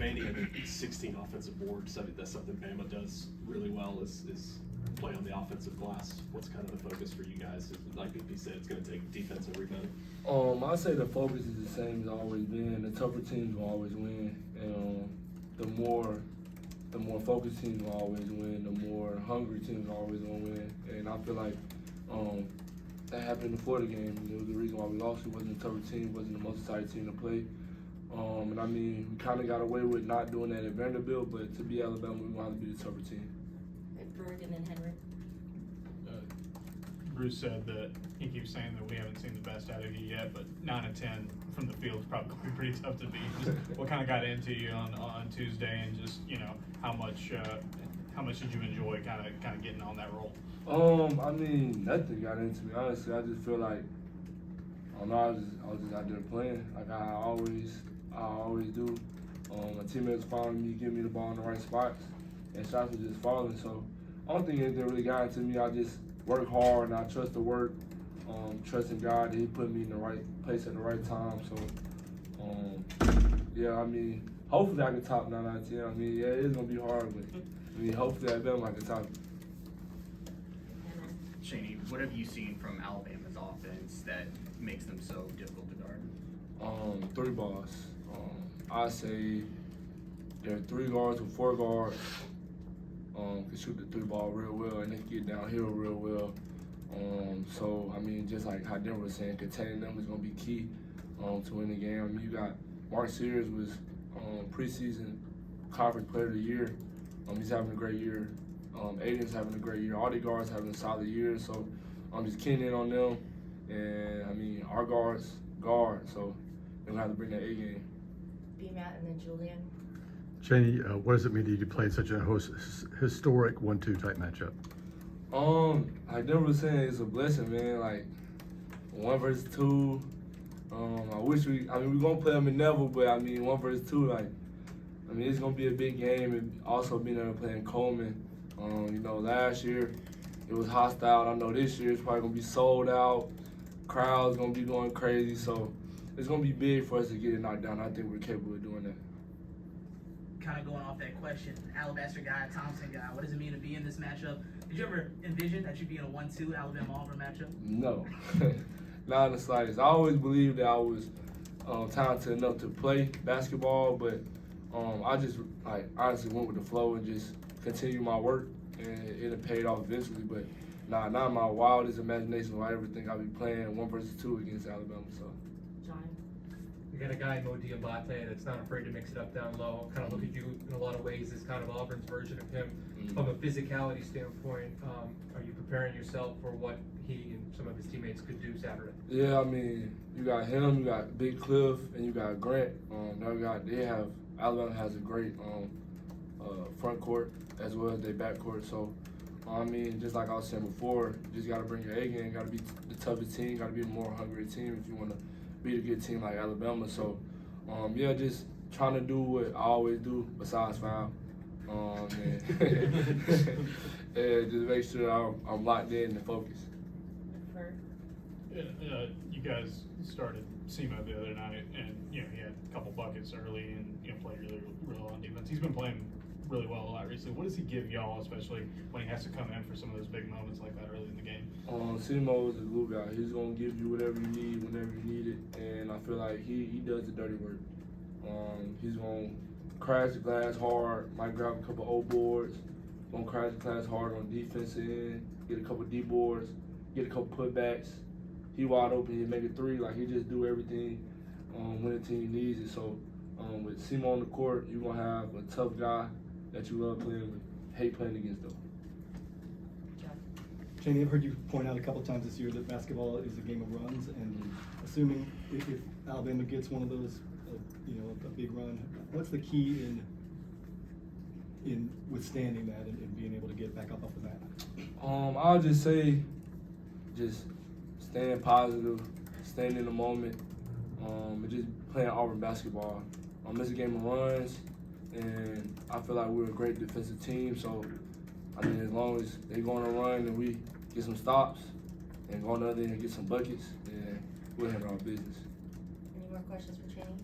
Vandy had 16 offensive boards. I mean, that's something Bama does really well is play on the offensive glass. What's kind of the focus for you guys? Like BP said, it's going to take defensive rebounding. I'd say the focus is the same as always been. The tougher teams will always win, and the more focused teams will always win. The more hungry teams are always going to win. And I feel like that happened in the Florida game. It was the reason why we lost. It wasn't a tougher team. Wasn't the most exciting team to play. And I mean, we kind of got away with not doing that at Vanderbilt, but to be Alabama, we want to be the tougher team. Berg and then Henry. Bruce said that he keeps saying that we haven't seen the best out of you yet, but 9 and 10 from the field is probably pretty tough to beat. Just what kind of got into you on Tuesday, and just how much did you enjoy kind of getting on that roll? I mean, nothing got into me. Honestly, I just feel like I was just out there playing like I always do. My teammates following me, giving me the ball in the right spots, and shots were just falling. So I don't think anything really got into me. I just work hard and I trust the work, trusting God that He put me in the right place at the right time. So, yeah, I mean, hopefully I can top 9 out of 10. I mean, yeah, it's gonna be hard, but I mean, hopefully I can top it. Chaney, what have you seen from Alabama's offense that makes them so difficult to guard? 3 balls. I say there are 3 guards or 4 guards. Can shoot the 3 ball real well and they can get downhill real well. So I mean, just like how Denver was saying, containing them is gonna be key to win the game. I mean, you got Mark Sears was preseason conference player of the year. He's having a great year. Aiden's having a great year. All the guards having a solid year. So I'm just keying in on them. And I mean, our guard, so they're gonna have to bring that A game. B Matt and then Julian. Chaney, what does it mean to you to play in such a historic 1-2 type matchup? Like Denver was saying, it's a blessing, man. Like 1 versus 2. we're gonna play them in Neville, but I mean 1 versus 2, like, I mean, it's gonna be a big game. And also being able to play in Coleman. Last year it was hostile. I know this year it's probably gonna be sold out. Crowd's gonna be going crazy, so it's gonna be big for us to get it knocked down. I think we're capable of doing that. Kind of going off that question, Alabaster guy, Thompson guy, what does it mean to be in this matchup? Did you ever envision that you'd be in a 1-2 Alabama-Auburn matchup? No, not in the slightest. I always believed that I was talented enough to play basketball, but I just honestly went with the flow and just continued my work, and it paid off eventually. But not in my wildest imagination would I ever think I'd be playing 1 versus 2 against Alabama. So. John. You got a guy, Mo Diabate, that's not afraid to mix it up down low. Kind of look at you in a lot of ways as kind of Auburn's version of him. From a physicality standpoint, are you preparing yourself for what he and some of his teammates could do Saturday? Yeah, I mean, you got him, you got Big Cliff, and you got Grant. Alabama has a great front court as well as their back court. So, I mean, just like I was saying before, you just got to bring your A game. Got to be the toughest team. Got to be a more hungry team if you want to beat a good team like Alabama. So, just trying to do what I always do besides foul. And just make sure I'm locked in and focused. Berg. You guys started SEMO the other night, and he had a couple buckets early and played really well on defense. He's been playing really well a lot recently. What does he give y'all, especially when he has to come in for some of those big moments like that early in the game? SEMO is a glue guy. He's gonna give you whatever you need whenever you need it, and I feel like he does the dirty work. He's gonna crash the glass hard, might grab a couple O boards, gonna crash the glass hard on defensive end, get a couple D boards, get a couple putbacks. He wide open, he make a 3. Like, he just do everything when the team needs it. So with SEMO on the court, you're gonna have a tough guy that you love playing with, hate playing against though. Chaney, I've heard you point out a couple times this year that basketball is a game of runs, and assuming if Alabama gets one of those, a big run, what's the key in withstanding that and being able to get back up off the mat? I'll just say, just staying positive, staying in the moment, and just playing Auburn basketball. It's a game of runs, and I feel like we're a great defensive team. So, I mean, as long as they go on a run and we get some stops and go on the other end and get some buckets, then we'll handle our business. Any more questions for Chaney?